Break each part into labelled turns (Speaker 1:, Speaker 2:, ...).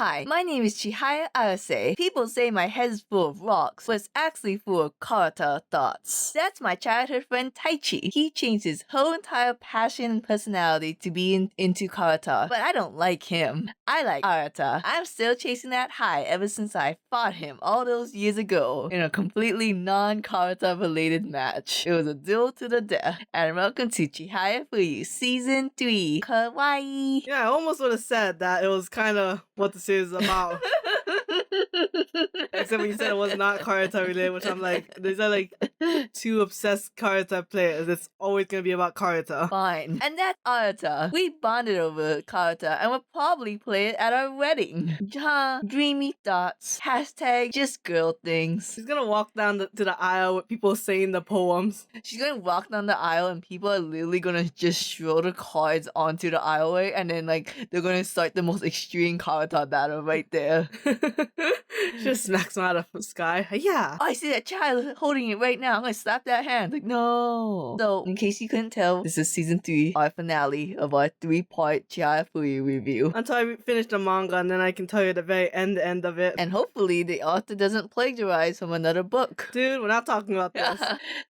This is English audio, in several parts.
Speaker 1: Hi, my name is Chihaya. People say my head is full of rocks, but it's actually full of karuta thoughts. That's my childhood friend Taichi. He changed his whole entire passion and personality to be into karuta, but I don't like him. I like Arata. I'm still chasing that high ever since I fought him all those years ago in a completely non-karuta related match. It was a duel to the death. And welcome to Chihayafuru Season 3. Kawaii!
Speaker 2: Yeah, I almost would have said that it was kind of what the series is about. Except when you said it was not karuta related, which I'm like, these are like two obsessed karuta players. It's always gonna be about karuta.
Speaker 1: Fine. And that's Arata. We bonded over karuta and will probably play it at our wedding. Dreamy thoughts. Hashtag just girl things.
Speaker 2: She's gonna walk down to the aisle with people saying the poems.
Speaker 1: She's gonna walk down the aisle and people are literally gonna just throw the cards onto the aisleway and then like they're gonna start the most extreme karuta battle right there.
Speaker 2: Just smacks him out of the sky. Yeah.
Speaker 1: I see that child holding it right now. I'm gonna slap that hand. Like, no. So, in case you couldn't tell, this is season 3, our finale of our 3-part Chihayafuru review.
Speaker 2: Until I finish the manga, and then I can tell you the very end of it.
Speaker 1: And hopefully the author doesn't plagiarize from another book.
Speaker 2: Dude, we're not talking about this.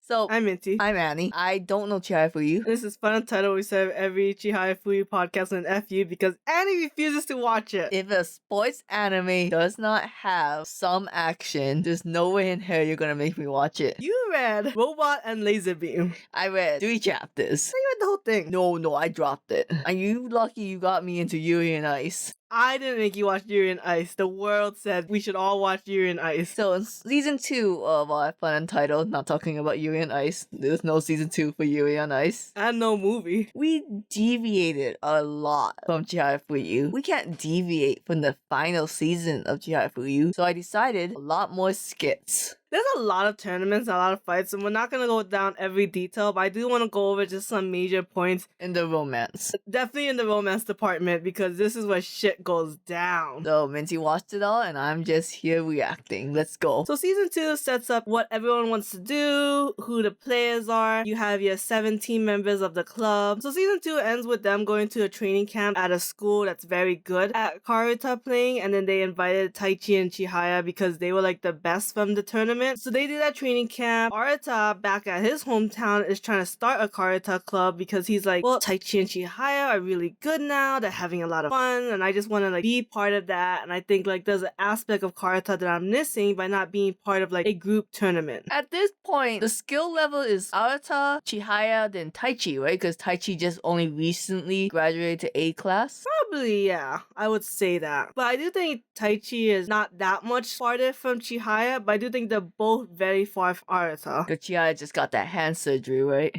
Speaker 1: So,
Speaker 2: I'm Minty.
Speaker 1: I'm Annie. I don't know Chihayafuru.
Speaker 2: This is FunUntitled. We serve every Chihayafuru podcast with an FU because Annie refuses to watch it.
Speaker 1: If a sports anime does not have some action, there's no way in hell you're gonna make me watch it.
Speaker 2: You read Robot and Laser Beam.
Speaker 1: I read 3 chapters.
Speaker 2: You read the whole thing.
Speaker 1: No, I dropped it. Are you lucky you got me into Yuri and Ice?
Speaker 2: I didn't make you watch Yuri and Ice. The world said we should all watch Yuri and Ice.
Speaker 1: So in season 2 of our FunUntitled, not talking about Yuri and Ice, there's no season 2 for Yuri on Ice.
Speaker 2: And no movie.
Speaker 1: We deviated a lot from Chihayafuru. We can't deviate from the final season of Chihayafuru, so I decided a lot more skits.
Speaker 2: There's a lot of tournaments, a lot of fights, and we're not going to go down every detail, but I do want to go over just some major points.
Speaker 1: In the romance.
Speaker 2: Definitely in the romance department, because this is where shit goes down.
Speaker 1: So Minty watched it all, and I'm just here reacting. Let's go.
Speaker 2: So season 2 sets up what everyone wants to do, who the players are. You have your 17 members of the club. So season 2 ends with them going to a training camp at a school that's very good at karuta playing, and then they invited Taichi and Chihaya because they were like the best from the tournament. So they do that training camp. Arata, back at his hometown, is trying to start a karuta club because he's like, well, Taichi and Chihaya are really good now. They're having a lot of fun, and I just want to like be part of that. And I think like there's an aspect of karuta that I'm missing by not being part of like a group tournament.
Speaker 1: At this point, the skill level is Arata, Chihaya, then Taichi, right? Because Taichi just only recently graduated to A class.
Speaker 2: Probably, yeah. I would say that. But I do think Taichi is not that much farther from Chihaya, but I do think they're both very far from Arata.
Speaker 1: But Chihaya just got that hand surgery, right?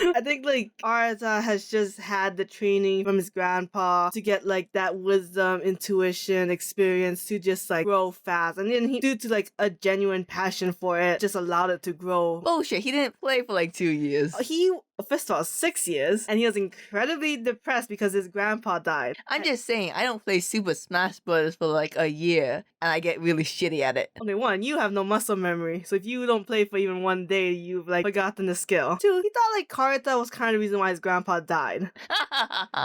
Speaker 2: I think like Arata has just had the training from his grandpa to get like that wisdom, intuition, experience to just like grow fast. And then he, due to like a genuine passion for it, just allowed it to grow.
Speaker 1: Bullshit, he didn't play for like 2 years.
Speaker 2: He first of all 6 years, and he was incredibly depressed because his grandpa died.
Speaker 1: I'm just saying, I don't play Super Smash Bros. For like a year, and I get really shitty at it.
Speaker 2: Okay, 1, you have no muscle memory, so if you don't play for even 1 day, you've like forgotten the skill. 2, he thought like karuta was kind of the reason why his grandpa died.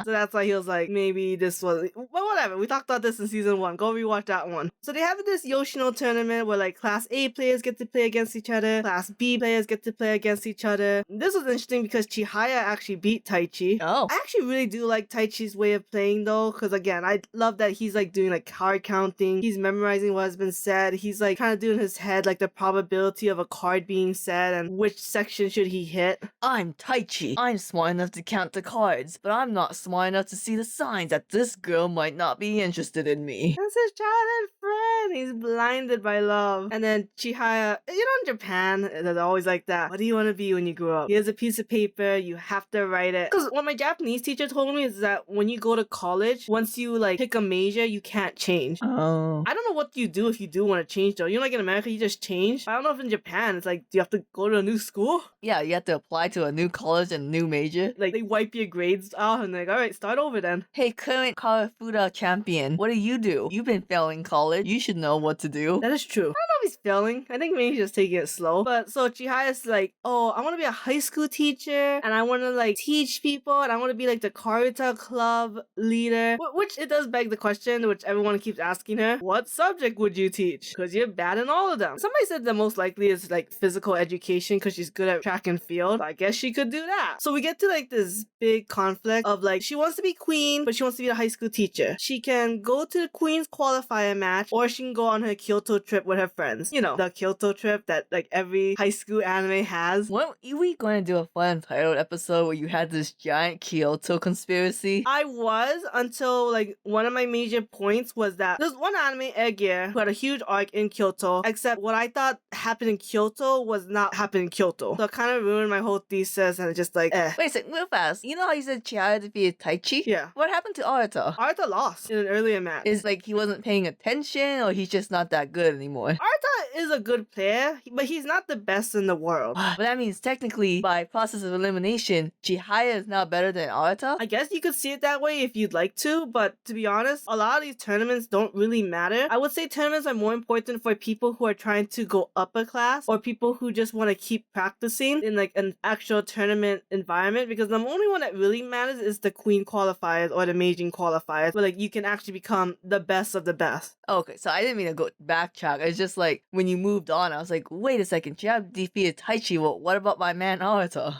Speaker 2: So that's why he was like, maybe this was, well, whatever. We talked about this in season 1. Go rewatch that one. So they have this Yoshino tournament where like Class A players get to play against each other, Class B players get to play against each other. This was interesting because Chihaya actually beat Taichi.
Speaker 1: Oh.
Speaker 2: I actually really do like Taichi's way of playing though, because again, I love that he's like doing like card counting, he's memorizing what has been said, he's like kind of doing in his head like the probability of a card being said and which section should he hit.
Speaker 1: I'm Taichi. I'm smart enough to count the cards, but I'm not smart enough to see the signs that this girl might not be interested in me.
Speaker 2: That's his childhood friend. He's blinded by love. And then Chihaya, you know, in Japan, they're always like that. What do you want to be when you grow up? Here's a piece of paper, you have to write it. Because what my Japanese teacher told me is that when you go to college, once you like pick a major, you can't change.
Speaker 1: Oh.
Speaker 2: I don't know what you do if you do want to change though. You know, like in America, you just change. I don't know if in Japan, it's like, do you have to go to a new school?
Speaker 1: Yeah, you have to apply to a new college and a new major.
Speaker 2: Like, they wipe your grades out and they're like, alright, start over then.
Speaker 1: Hey, current Karafuda champion, what do? You've been failing college. You should know what to do.
Speaker 2: That is true. I don't know if he's failing. I think maybe he's just taking it slow. But so Chihaya's like, oh, I want to be a high school teacher teacher and I want to like teach people and I want to be like the Karuta club leader. Which it does beg the question, which everyone keeps asking her, what subject would you teach? Because you're bad in all of them. Somebody said the most likely is like physical education because she's good at track and field. But I guess she could do that. So we get to like this big conflict of like, she wants to be queen, but she wants to be a high school teacher. She can go to the queen's qualifier match, or she can go on her Kyoto trip with her friends. You know, the Kyoto trip that like every high school anime has.
Speaker 1: Weren't we going to do a fun Untitled episode where you had this giant Kyoto conspiracy?
Speaker 2: I was, until like one of my major points was that there's one anime, Air who had a huge arc in Kyoto, except what I thought happened in Kyoto was not happening in Kyoto. So it kind of ruined my whole thesis and it's just like, eh.
Speaker 1: Wait a second, real fast. You know how you said Chihaya defeated Taichi?
Speaker 2: Yeah.
Speaker 1: What happened to Arata?
Speaker 2: Arata lost in an earlier match.
Speaker 1: Is like he wasn't paying attention, or he's just not that good anymore?
Speaker 2: Arata is a good player, but he's not the best in the world.
Speaker 1: But that means technically, by process of elimination, Chihaya is now better than Arata?
Speaker 2: I guess you could see it that way if you'd like to, but to be honest, a lot of these tournaments don't really matter. I would say tournaments are more important for people who are trying to go upper class or people who just want to keep practicing in like an actual tournament environment, because the only one that really matters is the queen qualifiers or the Meijin qualifiers, where like you can actually become the best of the best.
Speaker 1: Okay, so I didn't mean to go backtrack. It's just like when you moved on, I was like, wait a second, Chihaya defeated Taichi. Well, what about my man Arata?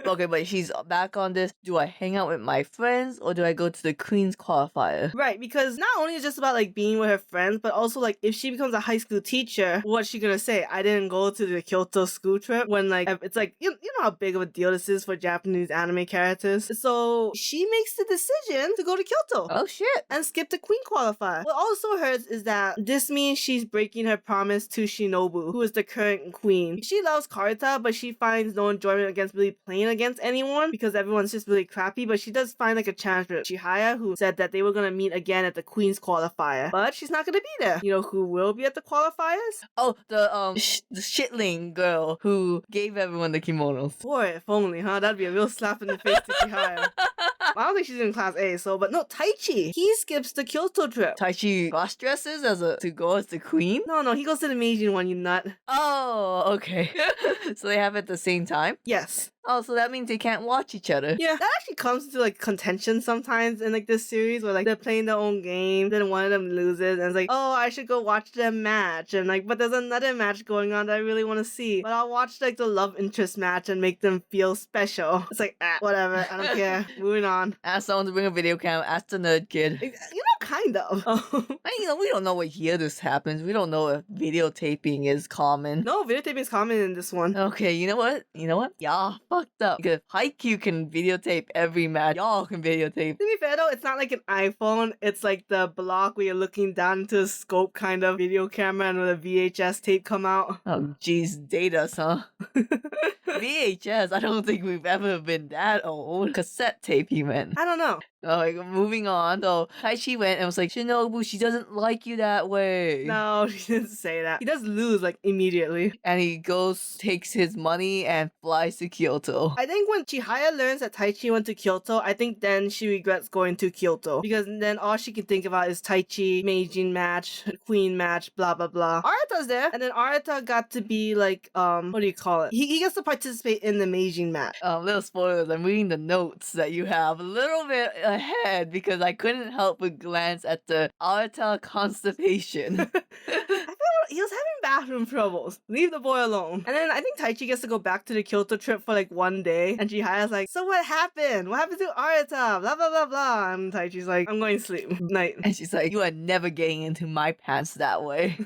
Speaker 1: Okay, but she's back on this. Do I hang out with my friends or do I go to the Queen's qualifier?
Speaker 2: Right, because not only is it just about like being with her friends, but also like if she becomes a high school teacher, what's she gonna say? I didn't go to the Kyoto school trip, when like it's like you know how big of a deal this is for Japanese anime characters. So she makes the decision to go to Kyoto.
Speaker 1: Oh shit.
Speaker 2: And skip the queen qualifier. What also hurts is that this means she's breaking her promise to Shinobu, who is the current queen. She loves Karuta, but she finds no enjoyment against really playing against anyone because everyone's just really crappy. But she does find like a chance with Chihaya, who said that they were gonna meet again at the queen's qualifier, but she's not gonna be there. You know who will be at the qualifiers?
Speaker 1: Oh, the shitling girl who gave everyone the kimonos.
Speaker 2: Boy, if only, huh? That'd be a real slap in the face to Chihaya. I don't think she's in class A, so, but no, Taichi. He skips the Kyoto trip.
Speaker 1: Taichi cross dresses to go as the queen?
Speaker 2: No, he goes to the Meijin one, you nut.
Speaker 1: Oh, okay. So they have it at the same time?
Speaker 2: Yes.
Speaker 1: Oh, so that means they can't watch each other.
Speaker 2: Yeah, that actually comes to like contention sometimes in like this series where like they're playing their own game, then one of them loses and it's like, oh, I should go watch their match, and like, but there's another match going on that I really want to see, but I'll watch like the love interest match and make them feel special. It's like, whatever, I don't care. Moving on.
Speaker 1: Ask someone to bring a video camera. Ask the nerd kid.
Speaker 2: You know, kind of.
Speaker 1: We don't know what year this happens. We don't know if videotaping is common.
Speaker 2: No, videotaping is common in this one.
Speaker 1: Okay, you know what? Y'all fucked up. Because Haikyuu can videotape every match. Y'all can videotape.
Speaker 2: To be fair though, it's not like an iPhone. It's like the block where you're looking down into a scope kind of video camera and where the VHS tape come out.
Speaker 1: Oh, jeez, date us, huh? VHS, I don't think we've ever been that old. Cassette tape, you meant.
Speaker 2: I don't know.
Speaker 1: Oh, moving on. So Taichi went and was like, Shinobu, she doesn't like you that way.
Speaker 2: No, she didn't say that. He does lose like immediately.
Speaker 1: And he goes, takes his money and flies to Kyoto.
Speaker 2: I think when Chihaya learns that Taichi went to Kyoto, I think then she regrets going to Kyoto. Because then all she can think about is Taichi, Meijin match, queen match, blah blah blah. Arata's there, and then Arata got to be like, what do you call it? He gets to participate in the Meijin match.
Speaker 1: Little spoilers, I'm reading the notes that you have a little bit ahead because I couldn't help but glance at the Arata constipation.
Speaker 2: He was having bathroom troubles. Leave the boy alone. And then I think Taichi gets to go back to the Kyoto trip for like one day. And Chihaya's like, so what happened? What happened to Arata? Blah, blah, blah, blah. And Taichi's like, I'm going to sleep. Night.
Speaker 1: And she's like, you are never getting into my pants that way.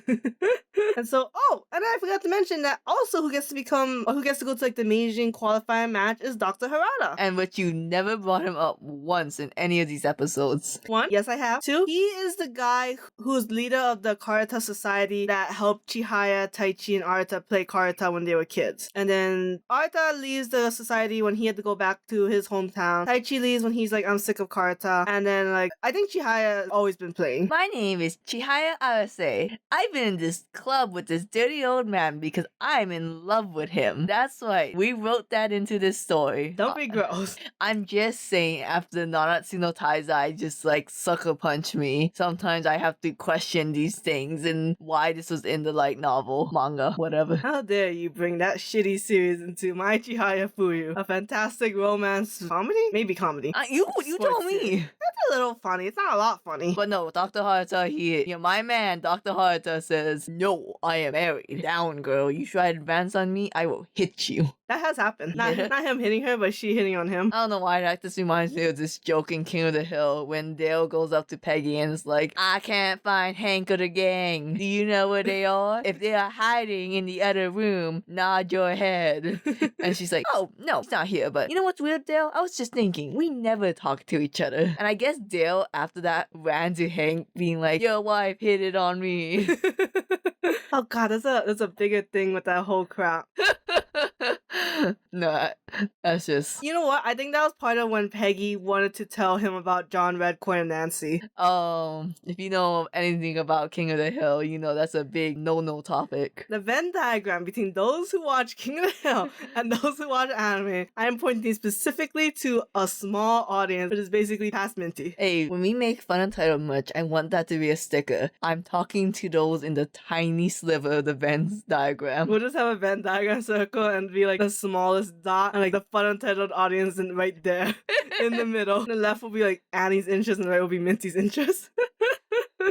Speaker 2: And so, and I forgot to mention that also who gets to go to like the Meijin qualifying match is Dr. Harada.
Speaker 1: And but you never brought him up once in any of these episodes.
Speaker 2: One, yes I have. Two, he is the guy who's leader of the Karuta Society that helped Chihaya, Taichi, and Arata play Karuta when they were kids. And then Arata leaves the society when he had to go back to his hometown. Taichi leaves when he's like, I'm sick of Karuta. And then like, I think Chihaya has always been playing.
Speaker 1: My name is Chihaya Arase. I've been in this club with this dirty old man because I'm in love with him. That's right. We wrote that into this story.
Speaker 2: Don't be gross.
Speaker 1: I'm just saying, after Naratsu no Taizai just like sucker punch me, sometimes I have to question these things and why this this was in the light novel, manga, whatever.
Speaker 2: How dare you bring that shitty series into my Chihayafuru, a fantastic romance comedy? Maybe comedy.
Speaker 1: You
Speaker 2: Sports
Speaker 1: told me.
Speaker 2: series. That's a little funny. It's not a lot funny.
Speaker 1: But no, Dr. Haruta, my man, Dr. Haruta says, no, I am married. Down, girl. You try to advance on me, I will hit you.
Speaker 2: That has happened. Not
Speaker 1: Yeah.
Speaker 2: him hitting her, but she hitting on him.
Speaker 1: I don't know why that just reminds me of this joke in King of the Hill when Dale goes up to Peggy and is like, I can't find Hank or the gang. Do you know where they are? If they are hiding in the other room, nod your head. And she's like, oh, no, he's not here. But you know what's weird, Dale? I was just thinking, we never talk to each other. And I guess Dale, after that, ran to Hank being like, your wife hit it on me.
Speaker 2: Oh god, there's a bigger thing with that whole crap.
Speaker 1: No, that's just...
Speaker 2: You know what? I think that was part of when Peggy wanted to tell him about John Redcorn and Nancy.
Speaker 1: If you know anything about King of the Hill, you know that's a big no-no topic.
Speaker 2: The Venn diagram between those who watch King of the Hill and those who watch anime, I am pointing specifically to a small audience, which is basically past Minty.
Speaker 1: Hey, when we make FunUntitled merch, I want that to be a sticker. I'm talking to those in the tiny sliver of the Venn diagram.
Speaker 2: We'll just have a Venn diagram circle and be like the smallest dot and like the FunUntitled audience and right there in the middle. The left will be like Annie's interest and the right will be Minty's interest.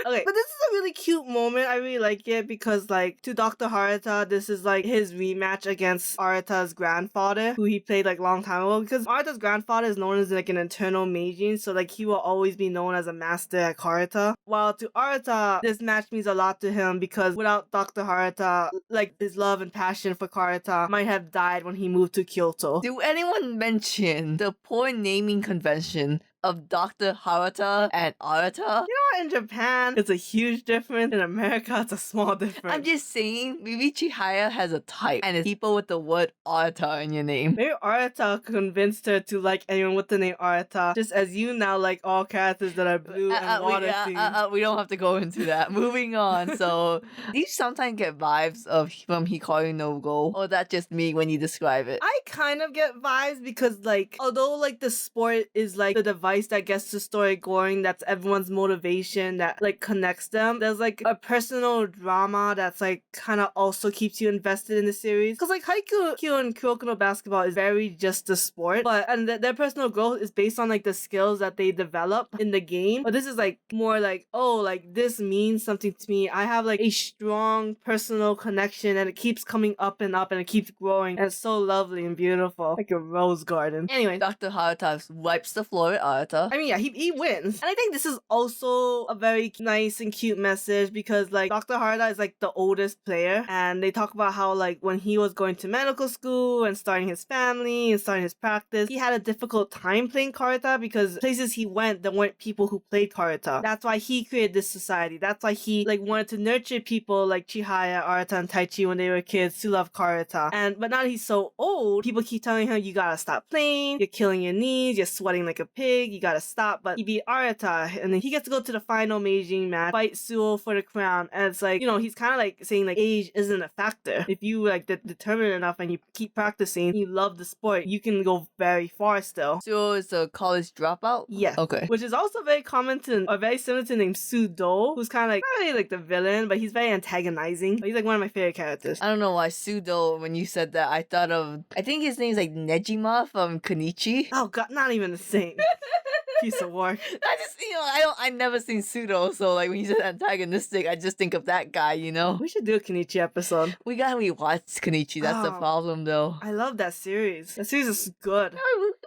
Speaker 2: Okay, but this is a really cute moment. I really like it because, like, to Dr. Haruta, this is like his rematch against Arata's grandfather, who he played like long time ago. Because Arata's grandfather is known as like an eternal Meijin, so like he will always be known as a master at Karuta. While to Arata, this match means a lot to him because without Dr. Haruta, like his love and passion for Karuta might have died when he moved to Kyoto.
Speaker 1: Do anyone mention the poor naming convention of Dr. Haruta and Arata?
Speaker 2: You know what? In Japan, it's a huge difference. In America, it's a small difference.
Speaker 1: I'm just saying, maybe Chihaya has a type, and it's people with the word Arata in your name.
Speaker 2: Maybe Arata convinced her to like anyone with the name Arata, just as you now like all characters that are blue and water themed.
Speaker 1: We don't have to go into that. Moving on. So, do you sometimes get vibes from Hikaru no Go, or that just me when you describe it?
Speaker 2: I kind of get vibes because like, although like the sport is like the device that gets the story going, that's everyone's motivation that like connects them, there's like a personal drama that's like kind of also keeps you invested in the series. Because like Haikyuu and Kuroko no Basketball is very just a sport, but and their personal growth is based on like the skills that they develop in the game. But this is like more like, oh, like this means something to me. I have like a strong personal connection and it keeps coming up and it keeps growing and it's so lovely and beautiful, like a rose garden. Anyway,
Speaker 1: Dr. Haruta wipes the floor with Arata.
Speaker 2: I mean, yeah, he wins. And I think this is also a very nice and cute message because, like, Dr. Haruta is, like, the oldest player. And they talk about how, like, when he was going to medical school and starting his family and starting his practice, he had a difficult time playing Karuta because places he went, there weren't people who played Karuta. That's why he created this society. That's why he, like, wanted to nurture people like Chihaya, Arata, and Taichi when they were kids to love Karuta. But now that he's so old, people keep telling him, you gotta stop playing, you're killing your knees, you're sweating like a pig, you gotta stop. But he beat Arata, and then he gets to go to the final Meijin match, fight Suo for the crown, and it's like, you know, he's kind of like saying like age isn't a factor. If you like determined enough and you keep practicing, you love the sport, you can go very far still.
Speaker 1: Suo is a college dropout?
Speaker 2: Yeah.
Speaker 1: Okay.
Speaker 2: Which is also very common to, or very similar to the name Sudo, who's kind of like, not really like the villain, but he's very antagonizing. He's like one of my favorite characters.
Speaker 1: I don't know why Sudo, when you said that, I thought of, I think his name's like Nejima from Konichi.
Speaker 2: Oh god, not even the same. Piece of work.
Speaker 1: I just, I never seen Pseudo, so like when you said antagonistic, I just think of that guy, you know?
Speaker 2: We should do a Kenichi episode.
Speaker 1: We gotta rewatch Konichi, that's the problem though.
Speaker 2: I love that series. That series is good.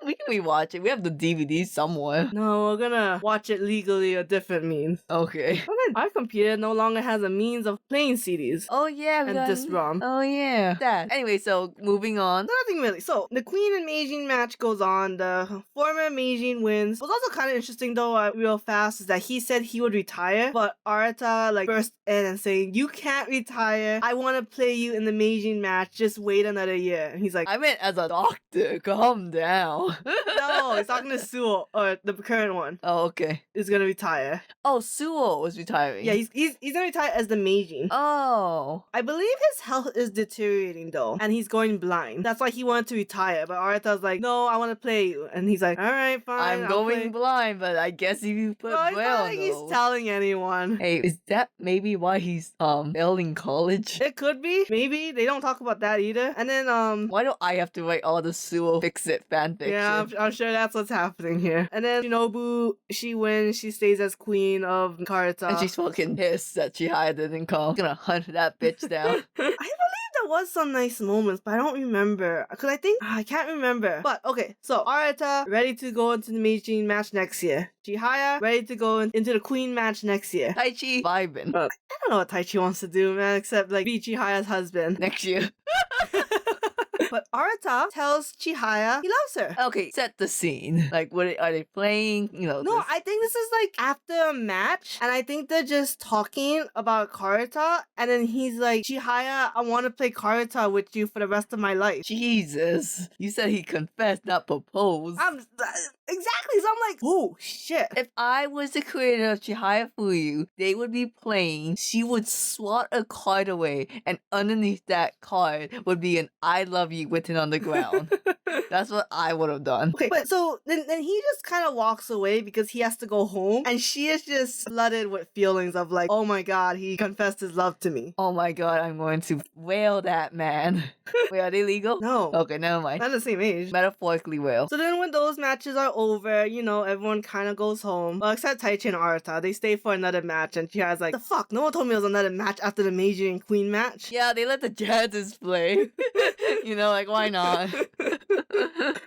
Speaker 1: We can rewatch it. We have the DVD somewhere.
Speaker 2: No, we're gonna watch it legally a different means.
Speaker 1: Okay.
Speaker 2: Our computer no longer has a means of playing CDs.
Speaker 1: Oh yeah,
Speaker 2: and this ROM.
Speaker 1: Oh yeah. That. Anyway, so moving on.
Speaker 2: Nothing really. So the Queen and Meijin match goes on. The former Meijin wins. What's also kind of interesting though, real fast, is that he said he would retire, but Arata like burst in and saying, "You can't retire. I want to play you in the Meijin match. Just wait another year." And he's like,
Speaker 1: I meant as a doctor. Calm down.
Speaker 2: No, he's talking to Suo, or the current one.
Speaker 1: Oh, okay.
Speaker 2: Is gonna retire.
Speaker 1: Oh, Suo was retiring. retiring?
Speaker 2: Yeah, he's gonna retire as the Meijin.
Speaker 1: Oh.
Speaker 2: I believe his health is deteriorating though, and he's going blind. That's why he wanted to retire, but Arata's like, no, I want to play you. And he's like, all right, fine,
Speaker 1: I'm
Speaker 2: I'll
Speaker 1: going
Speaker 2: play.
Speaker 1: blind, but I guess if you put
Speaker 2: Well, it's
Speaker 1: braille
Speaker 2: not
Speaker 1: on
Speaker 2: like he's
Speaker 1: those.
Speaker 2: telling anyone.
Speaker 1: Hey, is that maybe why he's failing college?
Speaker 2: It could be. Maybe. They don't talk about that either. And then,
Speaker 1: Why do I have to write all the Suo Fix-It fanfiction?
Speaker 2: yeah, I'm sure that's what's happening here. And then Shinobu, she wins. She stays as queen of Karuta.
Speaker 1: And she's fucking pissed that Chihaya didn't come. Gonna hunt that bitch down.
Speaker 2: I believe there was some nice moments, but I don't remember. Because I can't remember. But okay, so Arata ready to go into the Meijin match next year. Chihaya ready to go into the queen match next year.
Speaker 1: Taichi vibing.
Speaker 2: I don't know what Taichi wants to do, man, except like be Chihaya's husband.
Speaker 1: Next year.
Speaker 2: But Arata tells Chihaya he loves her.
Speaker 1: Okay, set the scene. Like, are they playing? You know.
Speaker 2: No, I think this is like after a match, and I think they're just talking about Karuta, and then he's like, Chihaya, I want to play Karuta with you for the rest of my life.
Speaker 1: Jesus. You said he confessed, not proposed.
Speaker 2: Exactly, so I'm like, oh, shit.
Speaker 1: If I was the creator of Chihayafuru, they would be playing, she would swat a card away, and underneath that card would be an I love you written on the ground. That's what I would have done.
Speaker 2: Okay, but so then he just kind of walks away because he has to go home, and she is just flooded with feelings of like, oh my god, he confessed his love to me.
Speaker 1: Oh my god, I'm going to wail that man. Wait, are they legal?
Speaker 2: No.
Speaker 1: Okay, never mind.
Speaker 2: Not the same age.
Speaker 1: Metaphorically wail.
Speaker 2: So then when those matches are over, you know, everyone kind of goes home. Well, except Taichi and Arata. They stay for another match, and Chihaya's like, the fuck? No one told me it was another match after the Meiji and Queen match.
Speaker 1: Yeah, they let the jazzes play. You know, like, why not?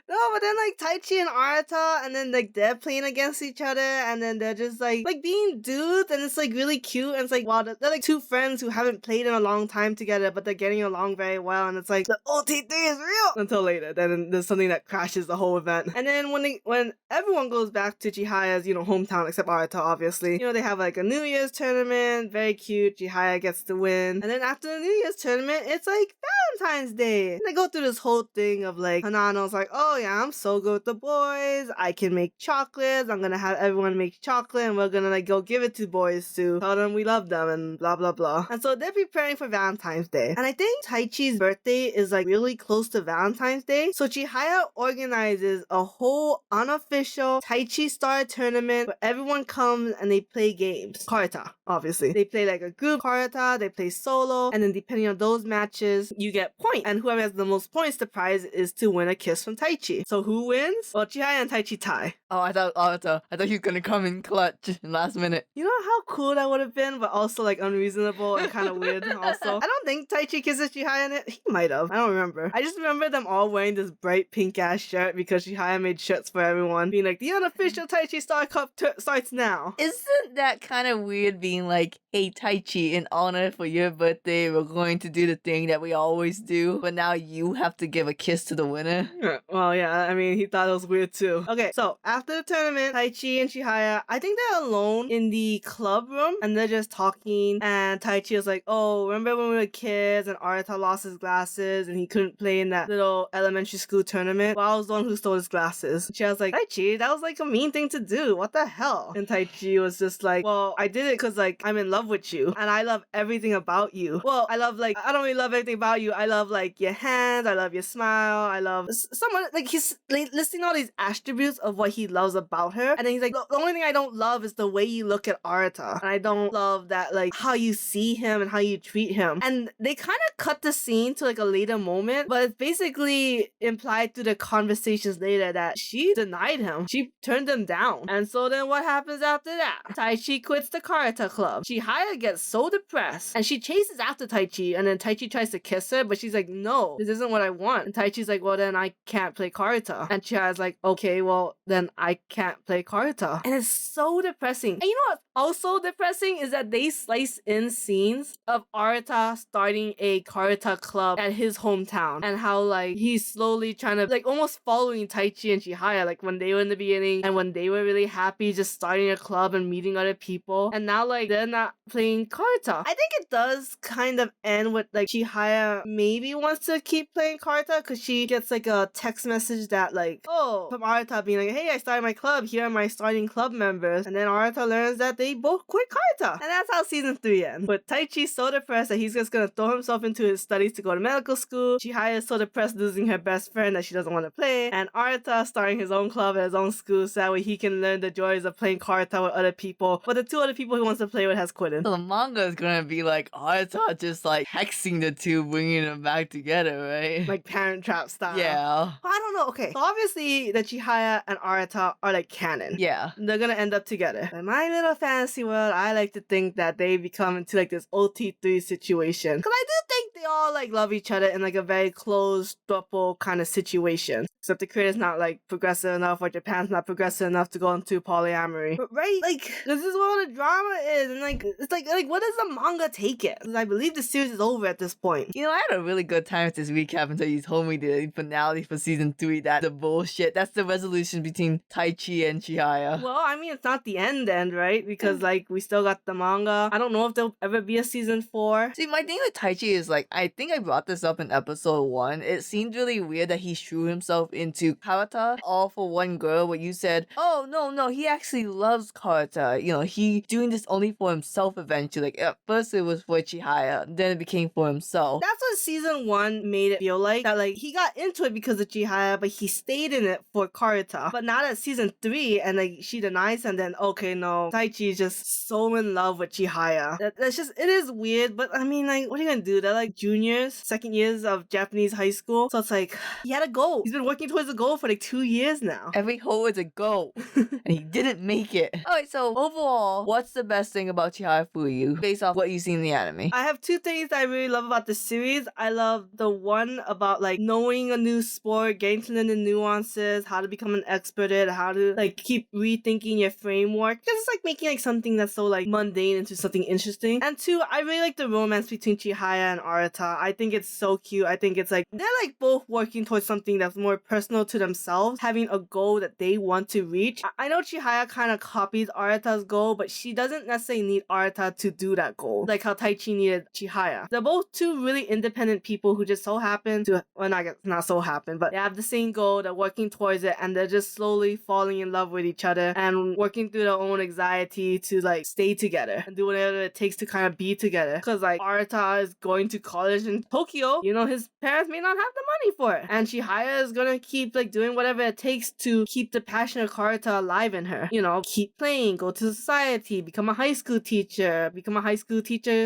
Speaker 2: No, but then like Taichi and Arata, and then like they're playing against each other, and then they're just like being dudes, and it's like really cute, and it's like wow, they're like two friends who haven't played in a long time together, but they're getting along very well, and it's like the OTT is real until later. Then there's something that crashes the whole event, and then when everyone goes back to Chihaya's hometown except Arata, obviously, they have like a New Year's tournament, very cute. Chihaya gets to win, and then after the New Year's tournament, it's like Valentine's Day, and they go through this whole thing of like Hanano's like, oh yeah, I'm so good with the boys. I can make chocolates. I'm gonna have everyone make chocolate, and we're gonna like go give it to boys to tell them we love them and blah blah blah. And so they're preparing for Valentine's Day. And I think Taichi's birthday is like really close to Valentine's Day. So Chihaya organizes a whole unofficial Taichi Star tournament where everyone comes and they play games. Karuta, obviously. They play like a group Karuta, they play solo, and then depending on those matches, you get points. And whoever has the most points, the prize is to win a kiss from Taichi. So who wins? Well, Chihaya and Taichi tie.
Speaker 1: Oh, I thought he was gonna come in clutch in last minute.
Speaker 2: You know how cool that would have been, but also like unreasonable and kind of weird also. I don't think Taichi kisses Chihaya in it. He might have. I don't remember. I just remember them all wearing this bright pink ass shirt because Chihaya made shirts for everyone, being like, the unofficial Taichi Star Cup starts now.
Speaker 1: Isn't that kind of weird being like, hey Taichi, in honor for your birthday, we're going to do the thing that we always do, but now you have to give a kiss to the winner?
Speaker 2: Well, yeah, I mean, he thought it was weird too. Okay, so after the tournament, Taichi and Chihaya, I think they're alone in the club room, and they're just talking, and Taichi is like, oh, remember when we were kids and Arata lost his glasses and he couldn't play in that little elementary school tournament? Well, I was the one who stole his glasses. Chihaya's like, Taichi, that was like a mean thing to do. What the hell? And Taichi was just like, well, I did it because like I'm in love with you and I love everything about you. Well, I love like, I don't really love everything about you. I love like your hands, I love your smile, I love someone, like he's like, listing all these attributes of what he loves about her, and then he's like, the only thing I don't love is the way you look at Arata, and I don't love that like how you see him and how you treat him. And they kind of cut the scene to like a later moment, but it's basically implied through the conversations later that she denied him, she turned him down. And so then what happens after that? Taichi quits the Karuta club. Chihaya gets so depressed and she chases after Taichi, and then Taichi tries to kiss her, but she's like, no, this isn't what I want. And Taichi's like, well then I can't play Karuta. And Chihaya's like, okay, well then I can't play Karuta. And it's so depressing. And you know what's also depressing is that they slice in scenes of Arata starting a Karuta club at his hometown, and how like he's slowly trying to like almost following Taichi and Chihaya, like when they were in the beginning and when they were really happy just starting a club and meeting other people, and now like they're not playing Karuta. I think it does kind of end with like Chihaya maybe wants to keep playing Karuta because she gets like a text message that like, oh, from Arata being like, hey, I started my club, here are my starting club members, and then Arata learns that they they both quit Karuta. And that's how season 3 ends. With Taichi so depressed that he's just gonna throw himself into his studies to go to medical school. Chihaya is so depressed losing her best friend that she doesn't want to play. And Arata starting his own club at his own school so that way he can learn the joys of playing Karuta with other people. But the two other people he wants to play with has quit him.
Speaker 1: So the manga is gonna be like Arata just like hexing the two, bringing them back together, right?
Speaker 2: Like Parent Trap style.
Speaker 1: Yeah.
Speaker 2: But I don't know. Okay. So obviously the Chihaya and Arata are like canon.
Speaker 1: Yeah.
Speaker 2: They're gonna end up together. In my little fantasy world, I like to think that they become into like this OT3 situation. Because I do think they all like love each other in like a very closed couple kind of situation. Except the creator's not like progressive enough or Japan's not progressive enough to go into polyamory. But right? Like, this is what all the drama is. And like, it's like what does the manga take it? Because I believe the series is over at this point.
Speaker 1: You know, I had a really good time with this recap until you told me the finale for season 3, that the bullshit. That's the resolution between Taichi and Chihaya.
Speaker 2: Well, I mean, it's not the end, right? Because like, we still got the manga. I don't know if there'll ever be a season 4.
Speaker 1: See, my thing with Taichi is like, I think I brought this up in episode 1. It seemed really weird that he threw himself into Karuta all for one girl, where you said, oh, no, he actually loves Karuta. You know, he doing this only for himself eventually. Like, at first it was for Chihaya, then it became for himself.
Speaker 2: That's what season 1 made it feel like. That like, he got into it because of Chihaya, but he stayed in it for Karuta. But now that season 3, and like, she denies him, then okay, no. Taichi is just so in love with Chihaya. That's just, it is weird, but I mean, like, what are you gonna do? They're like juniors, second years of Japanese high school. So it's like, he had a goal. He's been working towards a goal for like 2 years now.
Speaker 1: Every hole is a goal, and he didn't make it. Alright, so overall, what's the best thing about Chihayafuru based off what you've seen in the anime?
Speaker 2: I have 2 things that I really love about the series. I love the one about like knowing a new sport, getting to learn the nuances, how to become an expert at it, how to like keep rethinking your framework. Because it's like making like something that's so like mundane into something interesting. And 2, I really like the romance between Chihaya and Arata. I think it's so cute. I think it's like they're like both working towards something that's more personal to themselves, having a goal that they want to reach. I know Chihaya kind of copies Arata's goal, but she doesn't necessarily need Arata to do that goal, like how Taichi needed Chihaya. They're both 2 really independent people who just so happen to, well, not so happen, but they have the same goal, they're working towards it, and they're just slowly falling in love with each other and working through their own anxiety to like stay together and do whatever it takes to kind of be together. Because like Arata is going to college in Tokyo, you know, his parents may not have the money for it, and Chihaya is gonna keep like doing whatever it takes to keep the passion of Karuta alive in her. You know, keep playing, go to society, become a high school teacher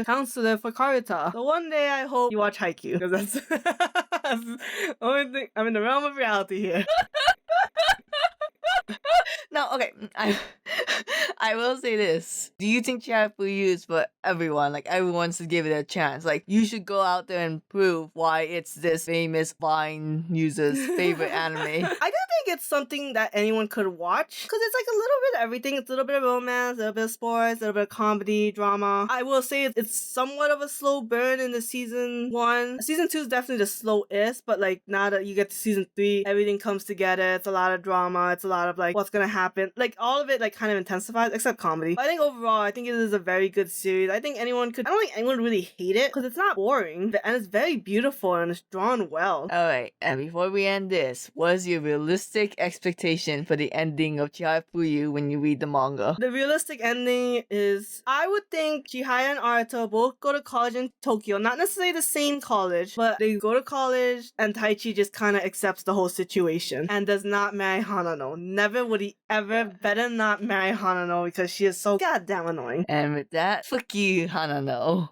Speaker 2: counselor for Karuta. So one day I hope you watch Haikyuu, because that's the only thing. I'm in the realm of reality here.
Speaker 1: Now, okay, I will say this. Do you think Chihayafuru is for everyone? Like, everyone should give it a chance. Like, you should go out there and prove why it's this famous Vine user's favorite anime.
Speaker 2: I do think it's something that anyone could watch, because it's like a little bit of everything. It's a little bit of romance, a little bit of sports, a little bit of comedy, drama. I will say it's somewhat of a slow burn in the season 1. Season 2 is definitely the slowest, but like now that you get to season 3, everything comes together. It's a lot of drama. It's a lot of like what's gonna happen. Like all of it like kind of intensifies, except comedy. But I think overall, I think it is a very good series. I think anyone could. I don't think anyone would really hate it because it's not boring, and it's very beautiful and it's drawn well.
Speaker 1: Alright, and before we end this, what is your realistic expectation for the ending of Chihayafuru when you read the manga?
Speaker 2: The realistic ending is, I would think Chihaya and Arata both go to college in Tokyo. Not necessarily the same college, but they go to college and Taichi just kind of accepts the whole situation and does not marry Hanano. Never would he ever, better not marry Hanano because she is so goddamn annoying.
Speaker 1: And with that, fuck you, Hanano.